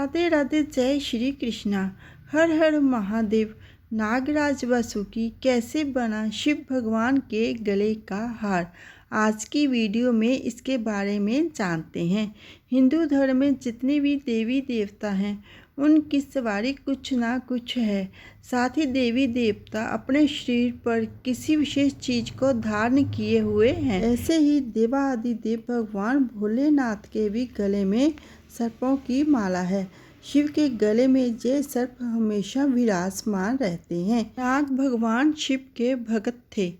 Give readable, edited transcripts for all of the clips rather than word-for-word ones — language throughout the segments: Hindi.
राधे राधे, जय श्री कृष्णा। हर हर महादेव। नागराज वासुकी कैसे बना शिव भगवान के गले का हार, आज की वीडियो में इसके बारे में जानते हैं। हिंदू धर्म में जितने भी देवी देवता हैं उनकी सवारी कुछ ना कुछ है। साथ ही देवी देवता अपने शरीर पर किसी विशेष चीज को धारण किए हुए हैं। ऐसे ही देवादिदेव भगवान भोलेनाथ के भी गले में सर्पों की माला है। शिव के गले में ये सर्प हमेशा विराजमान रहते हैं। नाग भगवान शिव के भक्त थे,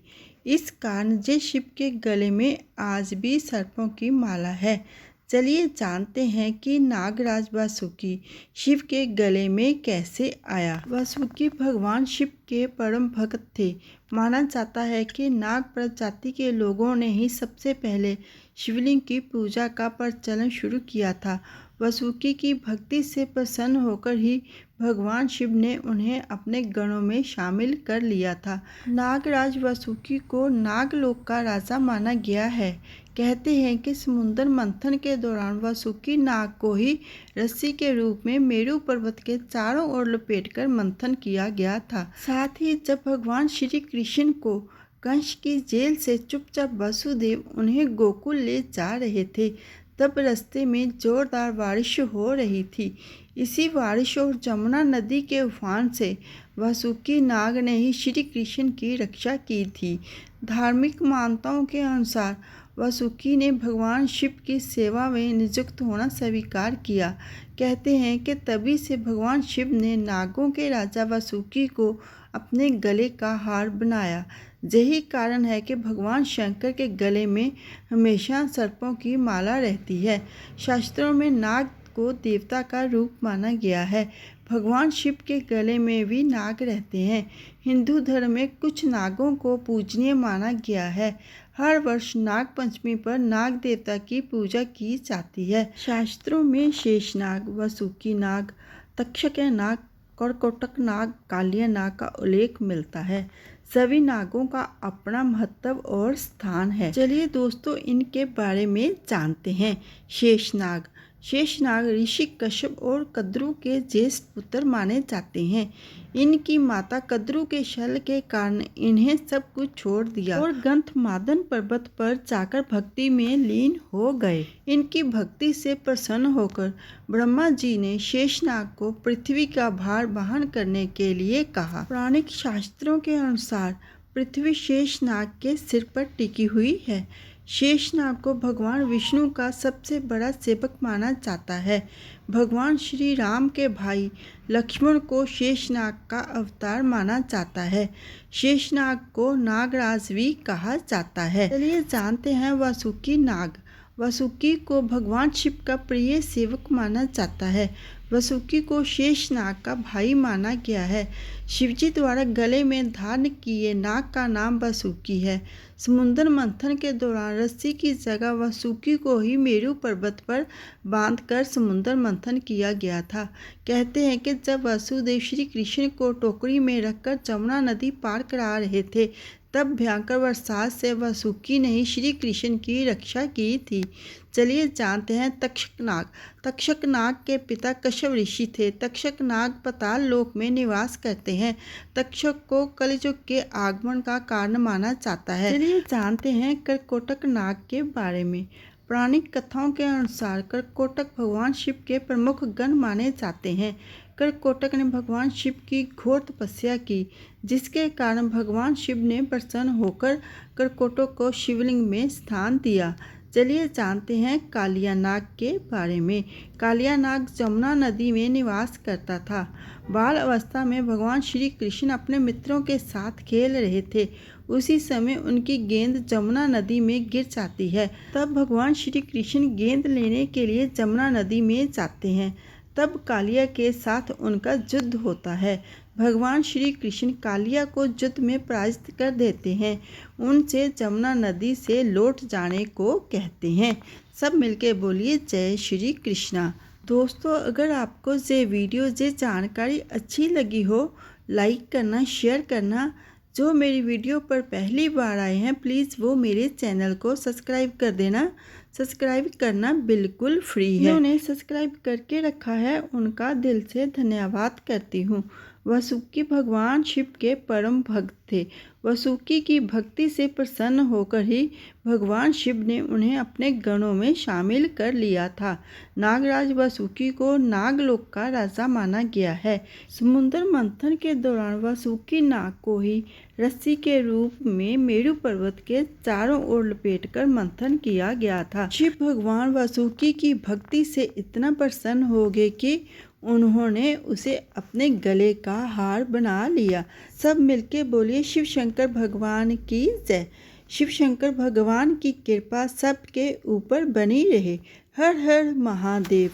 इस कारण ये शिव के गले में आज भी सर्पों की माला है। चलिए जानते हैं कि नागराज वासुकी शिव के गले में कैसे आया। वासुकी भगवान शिव के परम भक्त थे। माना जाता है कि नाग प्रजाति के लोगों ने ही सबसे पहले शिवलिंग की पूजा का प्रचलन शुरू किया था। वासुकी की भक्ति से प्रसन्न होकर ही भगवान शिव ने उन्हें अपने गणों में शामिल कर लिया था। नागराज वासुकी को नागलोक का राजा माना गया है। कहते हैं कि समुद्र मंथन के दौरान वासुकी नाग को ही रस्सी के रूप में मेरु पर्वत के चारों ओर लपेटकर मंथन किया गया था। साथ ही जब भगवान श्री कृष्ण को कंस की जेल से चुपचाप वासुदेव उन्हें गोकुल ले जा रहे थे, तब रास्ते में जोरदार बारिश हो रही थी। इसी बारिश और जमुना नदी के उफान से वासुकी नाग ने ही श्री कृष्ण की रक्षा की थी। धार्मिक मान्यताओं के अनुसार वासुकी ने भगवान शिव की सेवा में नियुक्त होना स्वीकार किया। कहते हैं कि तभी से भगवान शिव ने नागों के राजा वासुकी को अपने गले का हार बनाया। यही कारण है कि भगवान शंकर के गले में हमेशा सर्पों की माला रहती है। शास्त्रों में नाग को देवता का रूप माना गया है। भगवान शिव के गले में भी नाग रहते हैं। हिंदू धर्म में कुछ नागों को पूजनीय माना गया है। हर वर्ष नाग पंचमी पर नाग देवता की पूजा की जाती है। शास्त्रों में शेषनाग, वासुकी नाग, तक्षक नाग, करकोटक नाग, कालिया नाग का उल्लेख मिलता है। सभी नागों का अपना महत्व और स्थान है। चलिए दोस्तों, इनके बारे में जानते हैं। शेषनाग। शेषनाग ऋषि कश्यप और कद्रु के ज्येष्ठ पुत्र माने जाते हैं। इनकी माता कद्रु के शल के कारण इन्हें सब कुछ छोड़ दिया और गंधमादन पर्वत पर जाकर भक्ति में लीन हो गए। इनकी भक्ति से प्रसन्न होकर ब्रह्मा जी ने शेषनाग को पृथ्वी का भार वहन करने के लिए कहा। पौराणिक शास्त्रों के अनुसार पृथ्वी शेषनाग के सिर पर टिकी हुई है। शेषनाग को भगवान विष्णु का सबसे बड़ा सेवक माना जाता है। भगवान श्री राम के भाई लक्ष्मण को शेषनाग का अवतार माना जाता है। शेषनाग को नागराज भी कहा जाता है। चलिए जानते हैं वासुकी नाग। वासुकी को भगवान शिव का प्रिय सेवक माना जाता है। वासुकी को शेषनाग का भाई माना गया है। शिवजी द्वारा गले में धारण किए नाग का नाम वासुकी है। समुद्र मंथन के दौरान रस्सी की जगह वासुकी को ही मेरु पर्वत पर बांधकर समुद्र मंथन किया गया था। कहते हैं कि जब वासुदेव श्री कृष्ण को टोकरी में रखकर जमुना नदी पार करा रहे थे, तब भयंकर बरसात से वासुकी ने ही श्री कृष्ण की रक्षा की थी। चलिए जानते हैं तक्षक नाग। तक्षक नाग के पिता कश्यप ऋषि थे। तक्षक नाग पाताल लोक में निवास करते हैं। तक्षक को कलियुग के आगमन का कारण माना जाता है। चलिए जानते हैं करकोटक नाग के बारे में। पौराणिक कथाओं के अनुसार करकोटक भगवान शिव के प्रमुख गण माने जाते हैं। करकोटक ने भगवान शिव की घोर तपस्या की, जिसके कारण भगवान शिव ने प्रसन्न होकर करकोटक को शिवलिंग में स्थान दिया। चलिए जानते हैं कालिया नाग के बारे में। कालिया नाग जमुना नदी में निवास करता था। बाल अवस्था में भगवान श्री कृष्ण अपने मित्रों के साथ खेल रहे थे। उसी समय उनकी गेंद जमुना नदी में गिर जाती है। तब भगवान श्री कृष्ण गेंद लेने के लिए जमुना नदी में जाते हैं। तब कालिया के साथ उनका युद्ध होता है। भगवान श्री कृष्ण कालिया को युद्ध में पराजित कर देते हैं। उनसे जमुना नदी से लौट जाने को कहते हैं। सब मिलके बोलिए जय श्री कृष्णा। दोस्तों, अगर आपको ये वीडियो ये जानकारी अच्छी लगी हो, लाइक करना, शेयर करना। जो मेरी वीडियो पर पहली बार आए हैं, प्लीज़ वो मेरे चैनल को सब्सक्राइब कर देना। सब्सक्राइब करना बिल्कुल फ्री है। जिन्होंने सब्सक्राइब करके रखा है उनका दिल से धन्यवाद करती हूँ। वासुकी भगवान शिव के परम भक्त थे। वासुकी की भक्ति से प्रसन्न होकर ही भगवान शिव ने उन्हें अपने गणों में शामिल कर लिया था। नागराज वासुकी को नागलोक का राजा माना गया है। समुद्र मंथन के दौरान वासुकी नाग को ही रस्सी के रूप में मेरु पर्वत के चारों ओर लपेटकर मंथन किया गया था। शिव भगवान वासुकी की भक्ति से इतना प्रसन्न हो गए कि उन्होंने उसे अपने गले का हार बना लिया। सब मिलके बोलिए शिव शंकर भगवान की जय। शिव शंकर भगवान की कृपा सबके ऊपर बनी रहे। हर हर महादेव।